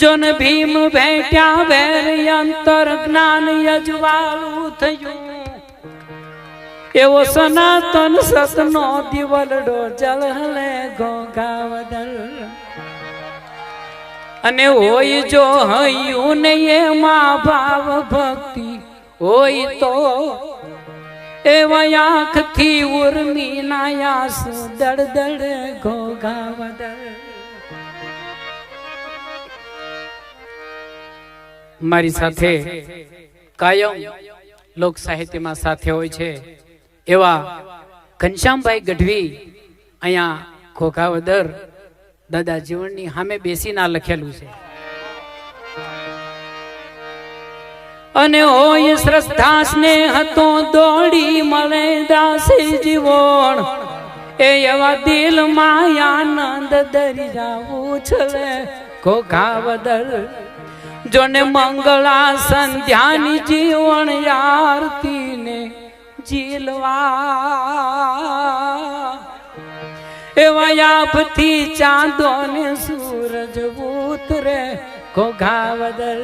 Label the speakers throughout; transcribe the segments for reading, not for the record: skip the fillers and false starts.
Speaker 1: John Bhim ભેટ્યા વેર અંતર જ્ઞાન યજવાળું થયું એવો સનાતન સતનો દિવલડો જળહલે ઘોઘાવદર અને હોય જો હયું ને એમાં ભાવ ભક્તિ હોય તો એવા આંખથી ઉર્મી ના આંસુ દળદળ ઘોઘાવદર. મારી સાથે કાયમ લોક સાહિત્યમાં સાથે હોય છે એવા ઘનશ્યામભાઈ ગઢવી અહીંયા ઘોઘાવદર દાદા જીવનની સામે બેસીને લખેલું છે. અને હોય શ્રદ્ધા સ્નેહ તો દોડી મળે દાસી જીવન એ એવા દિલમાં આનંદ દરી જાવું છલે ઘોઘાવદર. જોને મંગળા સંધ્યાની જીવન આરતી ને જીલવા એવા આભથી ચાંદો ને સૂરજ ઉતરે ઘોઘાવદર.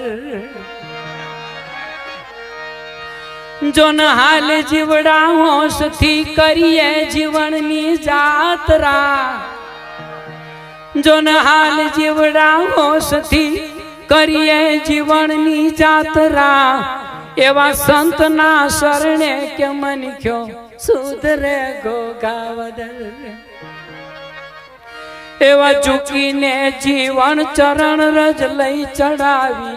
Speaker 1: જોન હાલ જીવડા હોશથી કરીએ જીવનની જાત્રા. જોન હાલ જીવડા હોશથી કરીએ જીવનની જાત્રા એવા સંતના શરણે કે મનખ્યો સુધરે ઘોઘાવદર. એવા ઝૂકીને જીવન ચરણ રજ લઈ ચડાવી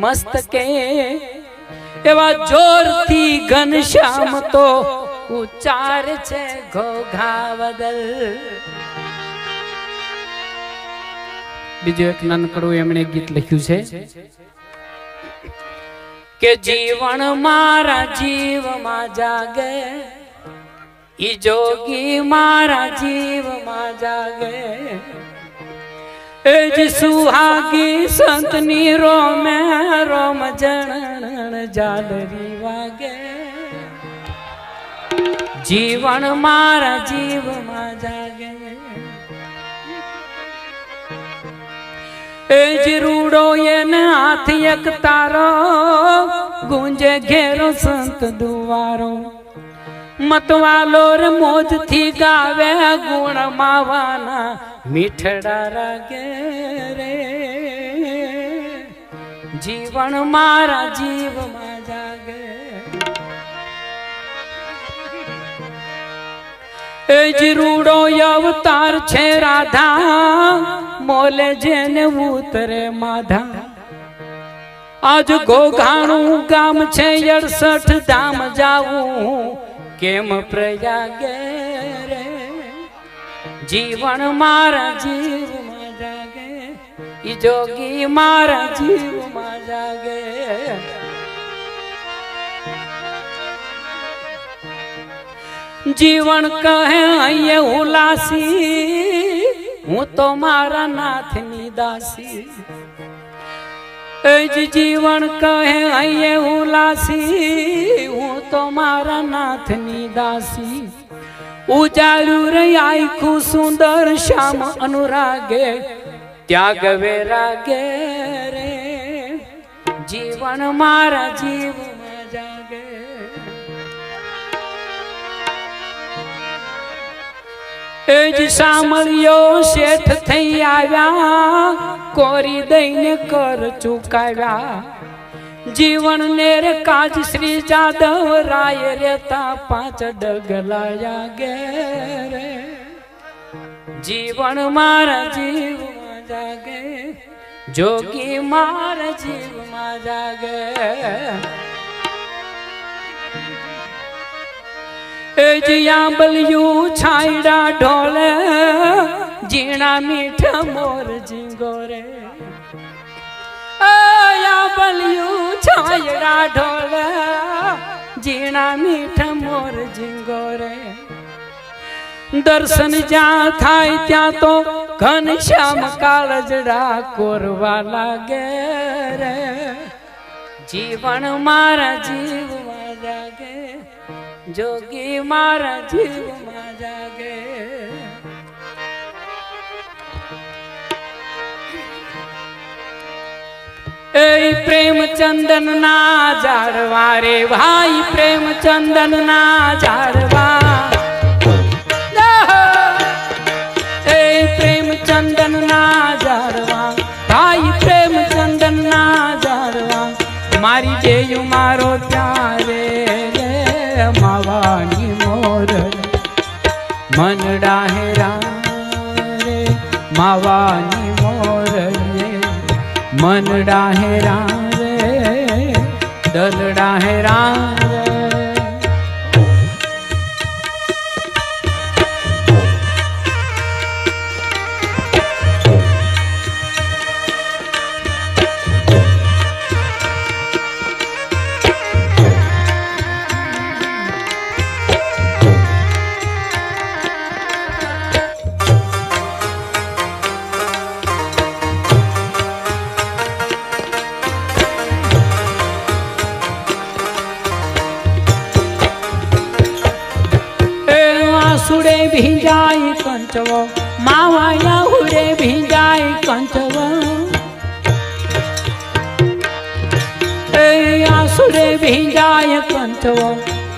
Speaker 1: મસ્તકે એવા જોરથી ઘનશ્યામ તો ઉચ્ચાર છે ઘોઘાવદર. બીજું એક નાનકડું એમણે ગીત લખ્યું છે કે જીવન મારા જીવમાં જાગે ઈ જોગી મારા જીવમાં જાગે એ જ સુહાગી સંતની રોમે રોમ જણ જાલરી વાગે. જીવન મારા જીવમાં જાગે એ જ રૂડો એને હાથ એક તારો ગુંજે ઘેરો સંત દુવારો મતવાલો રે મોજથી ગાવે ગુણ માવાના મીઠડા રાગે રે. જીવન મારા જીવમાં જાગે એ જ રૂડો અવતાર છે રાધા મોલે જેને ઉતરે માધા. આજ ઘોઘાણું ગામ છે 68 ધામ જાવું કેમ પ્રયાગે રે. જીવન મારા જીવમાં જાગે ઈ જોગી મારા જીવમાં જાગે. જીવન કહે અહીંયા ઉલાસી હું તો મારા નાથની દાસી. એ જ જીવન કહે અહીંયા ઉલાસી હું તો મારા નાથની દાસી. ઉજાળું રે આખું સુંદર શ્યામ અનુરાગે ત્યાગ વેરાગે રે. જીવન મારા જીવમાં જાગે. એ જ સાંભળ્યો શેઠ થઈ આવ્યા કોરી દઈને કર ચૂકાવ્યા. જીવન ને રે કાજ શ્રી જાદવ રાય રેતા 5 ડગલાયા ઘેરે. જીવન મારા જીવમાં જાગે જોગી મારા જીવમાં જાગે. એ જ આંબલિયું છાયડા ઢોલે ઝીણા મીઠા મોર ઝીંગોરે. આંબલિયું છાયડા ઢોલે ઝીણા મીઠા મોર ઝીંગોરે. દર્શન જ્યાં થાય ત્યાં તો ઘનશ્યામ કાળજડા કોરવા લાગે રે. જીવન મારા જીવમાં જાગે જોગી મારા જીવમાં જાગે. એ પ્રેમ ચંદન ના ઝાડવા રે ભાઈ, પ્રેમ ચંદન ના ઝાડવા, એ પ્રેમ ચંદન ના ઝાડવા ભાઈ, પ્રેમ ચંદન ના ઝાડવા, મારી જેયું મારો ત્યારે રે માવાની મોર મનડા હેરા રે માવાની મોર રે મનડા હેરા રે દલડા હેરા રે. સુડે ભીંજાય કંચવો માવાયા હુડે ભીંજાય કંચવો, એ આસુડે ભીંજાય કંચવો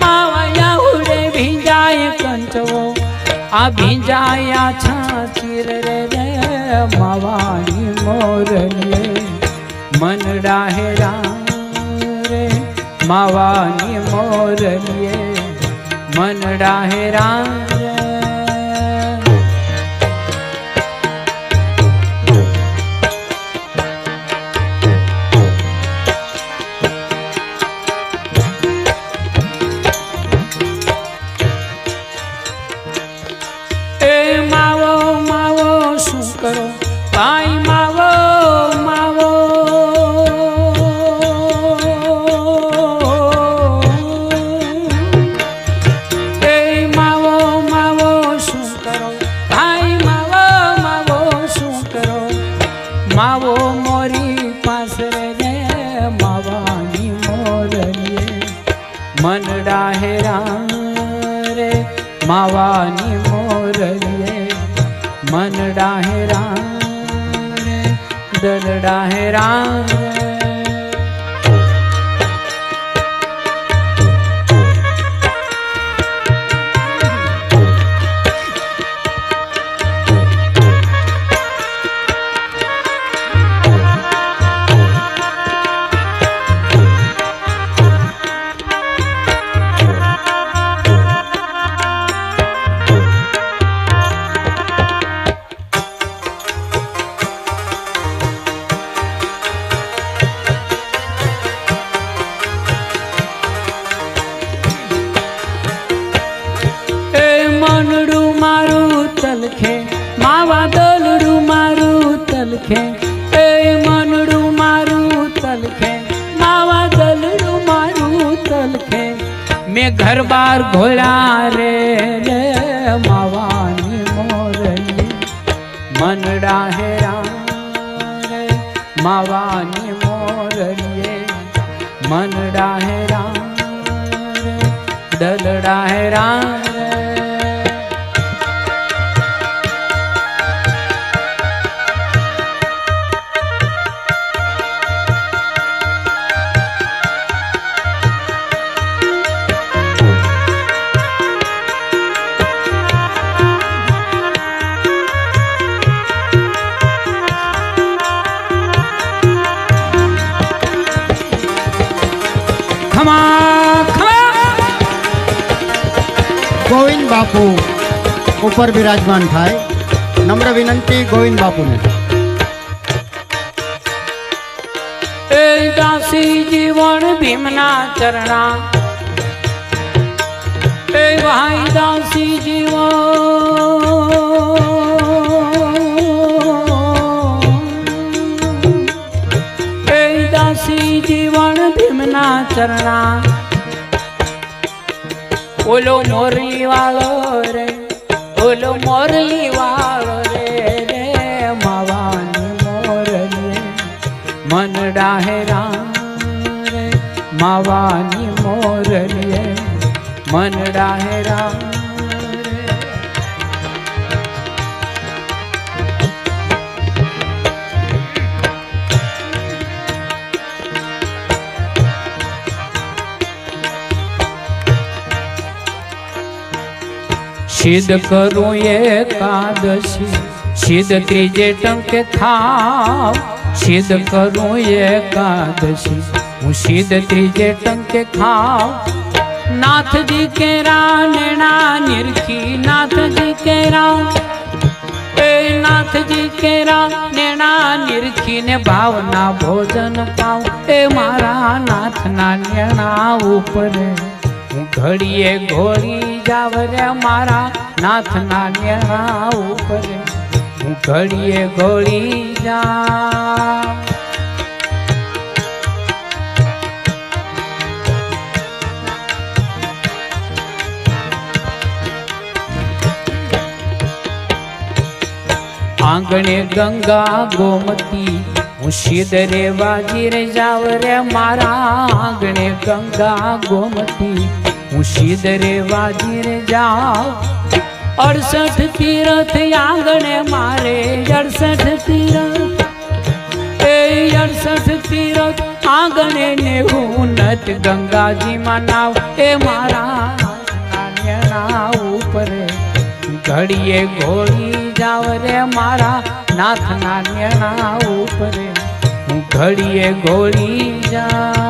Speaker 1: માવાયા હુડે ભીંજાય કંચવો, આ ભીંજાયા છાચીર રે રે માવાની મોર રે મનડા હેરા રે માવાની મોર રે મનડા હેરા. ભાઈ માવો માવો એ માવો માવો શું કરો, ભાઈ માવો માવો શું કરો, માવો મોરી પાસે રે માવાની મોર રે મનડા હેરા રે માવાની મોર રે મનડા હેરા દલડા હેરા. તલખે માવા દલડું મારું તલખે, એ મનડું મારું તલખે માવા દલડું મારું તલખે, મેં ઘર બાર ઘોળ્યા રે રે માવાની મોર મનડા હેરા રે માવાની મોર રે મનડા હેરા રે દલડા હેરા.
Speaker 2: गोविंद बापू ऊपर विराजमान थाय, नम्र विनंती गोविंद बापू ने.
Speaker 1: ए दासी जीवन भीमना चरणा, ए भाई दासी जीवन, ए दासी जीवन भीमना चरणा, ओलो मोरली वालो रे, ओलो मोरली वालो रे रे मावानी मोर रे मनडा हेरा रे मावानी मोर रे मनडा हेरा रे. સિદ્ધ કરું એકાદશી સિદ્ધ ત્રીજે ટંકે થાવ સિદ્ધ કરું એકાદશી હું સિદ્ધ ત્રીજે ટંકે ખાવ નાથજી કેરા નેણા નિરખી નાથજી કેરા એ નાથજી કેરા નેણા નિરખીને ભાવના ભોજન પાવ એ મારા નાથના નેણા ઉપરે હું ઘડીએ ઘોડી જાવ રે મારા નાથના નેણા ઉપરે હું ઘડીએ ઘોડી જાવ આંગણે ગંગા ગોમતી હું સિદ્ધ રે વાજી રે જાવ રે મારા આંગણે ગંગા ગોમતી હું સિદ્ધ રે વાજી રે જાવ 68 તીરથ આંગણે મારે 68 તીરથ એ 68 તીરથ આંગણે ને હું નત ગંગાજી માં નાવ એ મારા નાન્યના ઉપરે ઘડીએ ઘોડી જાવ રે મારા નાથના નેણા ઉપરે હું ઘડીએ ઘોડી જા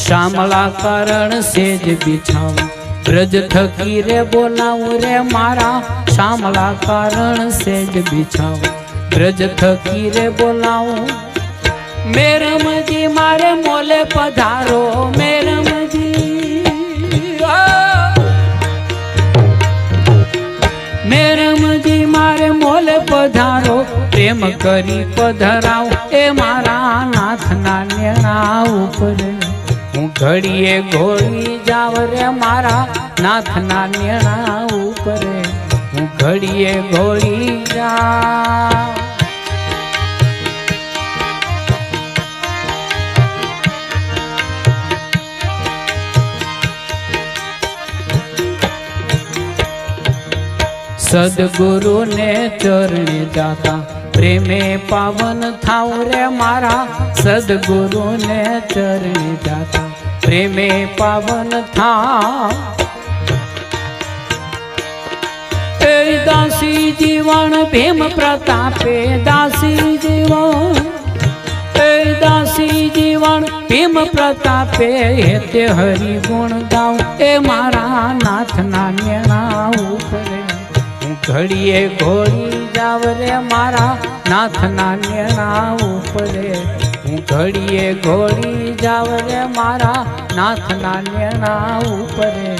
Speaker 1: શામળા કારણ સેજ બિછાવ બ્રજ થકી રે બોલાવું રે મારા શામળા કારણ સેજ બિછાવ બ્રજ થકી રે બોલાવું મેરમજી મારે મોલે પધારો મેરમજી મેરમજી મારે મોલે પધારો પ્રેમ કરી પધરાવ એ મારા નાથના નેણા ઉપરે હું ઘડીએ ઘોડી જાવ રે મારા નાથના નેણા ઉપરે હું ઘડીએ ઘોડી જાવ સદગુરુ ને ચરણે જાતા પ્રેમે પાવન થાવ રે મારા સદગુરુ ને ચરણે જાતા પ્રેમે પાવન થાવ એ દાસી જીવન ભીમ પ્રતાપે દાસી જીવન એ દાસી જીવન ભીમ પ્રતાપે તે હરિ ગુણ ગાવ એ મારા નાથના નેણા ઉપરે ઘડીએ ઘોડી જાવ રે મારા નાથના નેણા ઉપરે હું ઘડીએ ઘોડી જાવ રે મારા નાથના નેણા ઉપરે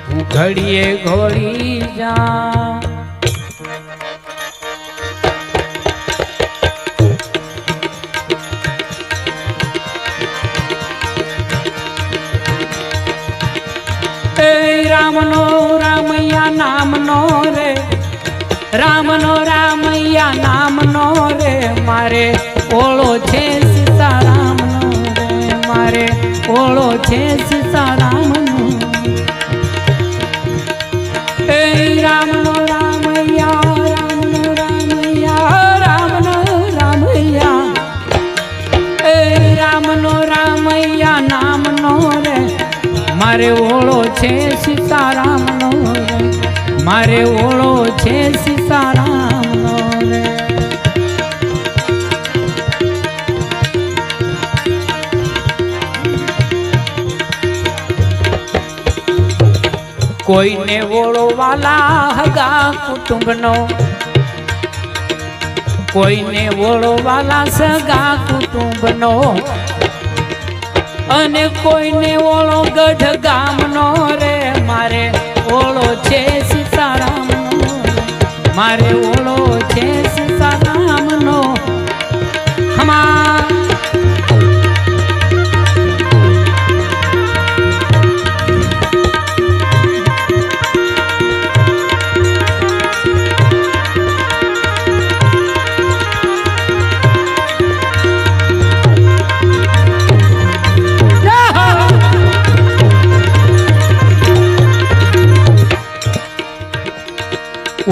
Speaker 1: હું ઘડીએ ઘોડી જાવ એ રામનો રામૈયા નામનો રે રામનો રામૈયા નામનો રે મારે ઓળો છે સીતારામનો રે મારે ઓળો છે સીતારામનો એ રામનો રામૈયા રામનો રામૈયા રામનો રામૈયા એ રામનો રામૈયા નામનો રે મારે ઓળો છે સીતારામનો રે મારે ઓળો છે સીતારામનો રે કોઈને ઓળો વાલા હગા કુટુંબનો કોઈને ઓળો વાલા સગા કુટુંબનો અને કોઈને ઓળો ગઢ ગામનો રે મારે ઓળો છે સીતારામનો મારે ઓળો છે સીતારામનો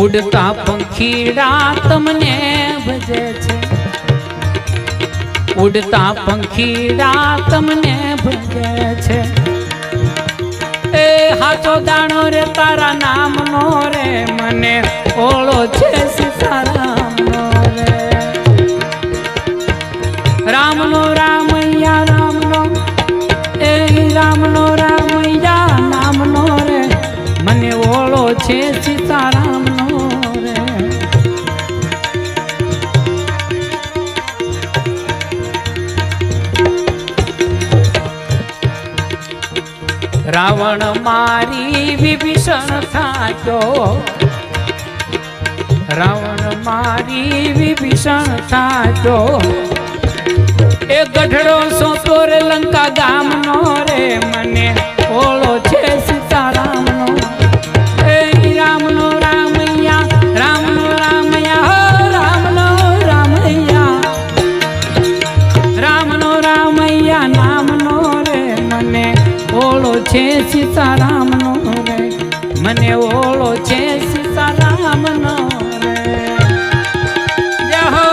Speaker 1: ઉડતા પંખીડા તમને ભજે છે, ઉડતા પંખીડા તમને ભજે છે. એ હાચો દાણો રે તારા નામનો રે, મને ઓળો છે સીતારામનો રે. રામનો રામૈયા રામનો, એ રામનો રામૈયા નામનો રે, મને ઓળો છે સીતારામનો રે. રાવણ મારી વિભીષણ થાક્યો, રાવણ મારી વિભીષણ થાક્યો. એ ગઢડો સોતો રે લંકા ગામનો રે, મને ઓળો છે સીતારામનો. એ રામનો રામૈયા રામનો રામૈયા, હો રામનો રામૈયા, રામનો રામૈયા નામનો રે, મને ઓળો છે સીતારામનો રે, મને ઓળો છે સીતારામનો રે. જય હો.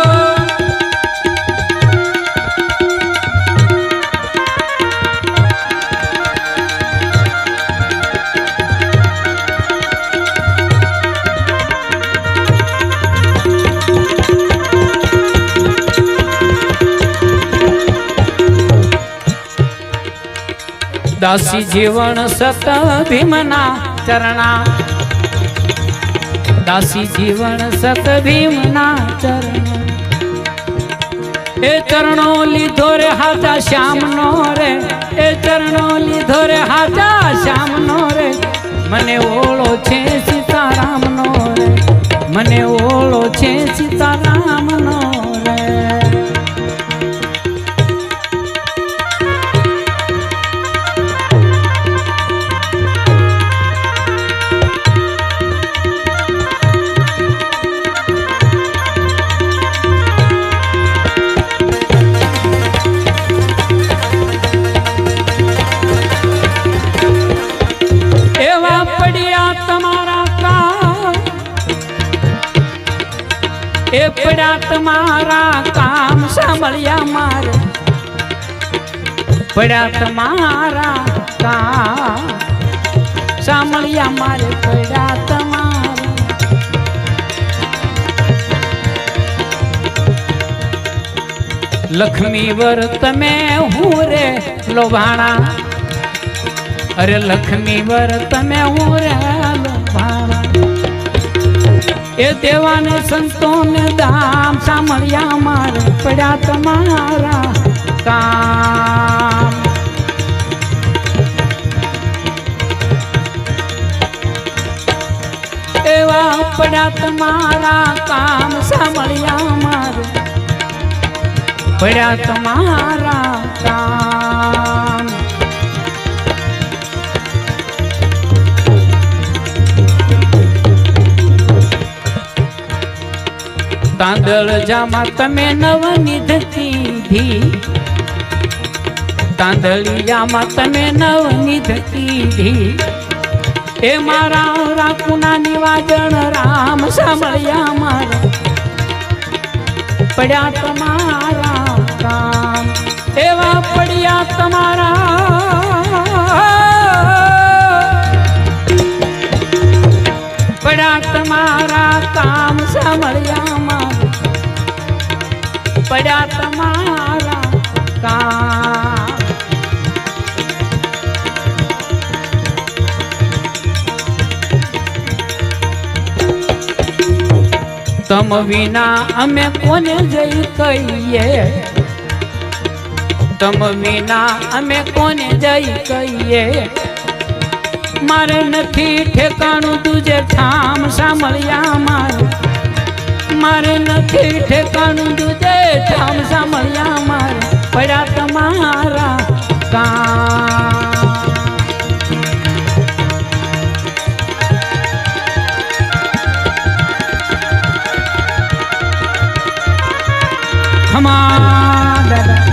Speaker 1: દાસી જીવન સત ભીમના ચરણા, દાસી જીવન સત ભીમના ચરણા. એ ચરણો લીધો રે હાચા શ્યામનો રે, એ ચરણો લીધો રે હાચા શ્યામનો રે, મને ઓળો છે સીતારામનો રે, મને ઓળો છે સીતારામનો રે. એ પડ્યા તમારા કામ સાંભળ્યા મારે, પડ્યા તમારા કામ સાંભળ્યા મારે, પડ્યા તમારા. લક્ષ્મી વર તમે હું રે લોભાણા, અરે લક્ષ્મી વર તમે હું રે લોભાણા. એ દેવાને સંતોને દામ સાંભળ્યા મારે, પડ્યા તમારા કામ. એવા પડ્યા તમારા કામ સાંભળ્યા મારે, પડ્યા તમારા કામ. તાંદળ જામાં તમે નવનિધ કીધી, તાંદળિયામાં તમે નવનિધ કીધી. એ મારા રાખુના નિવાજણ રામ સાંભળ્યા મારા, પડ્યા તમારા કામ. એવા પડ્યા તમારા, પડ્યા તમારા કામ સાંભળ્યા મારા, પડ્યા તમારા કામ. તમ વિના અમે કોને જઈ કહીએ, તમ વિના અમે કોને જઈ કહીએ. મારે નથી ઠેકાણું તુજે ઠામ સાંભળ્યા મારે, મારે નથી ઠેકાણું તુજે ઠામ સાંભળ્યા મારે, પડ્યા તમારા કામ. ખમા દાદા.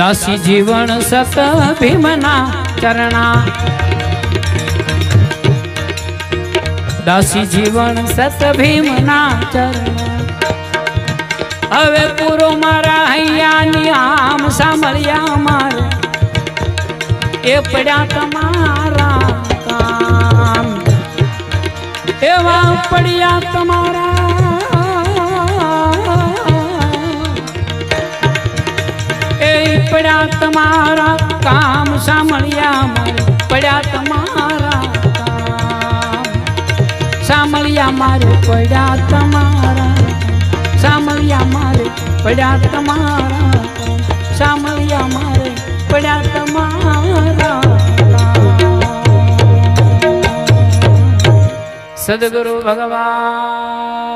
Speaker 1: દાસી જીવન સત ભીમના ચરણા દાસી જીવન સત ભીમના ચરણા હવે પૂરો મારા હૈયાની આમ સાંભળ્યા મારે એ પડ્યા તમારા કામ એવા પડ્યા તમારા એ પડ્યા તમારા કામ સાંભળ્યા મારે પડ્યા તમારા કામ સાંભળ્યા મારે પડ્યા તમારા સાંભળ્યા મારે પડ્યા તમારા સાંભળ્યા મારે પડ્યા તમારા સદગુરુ ભગવાન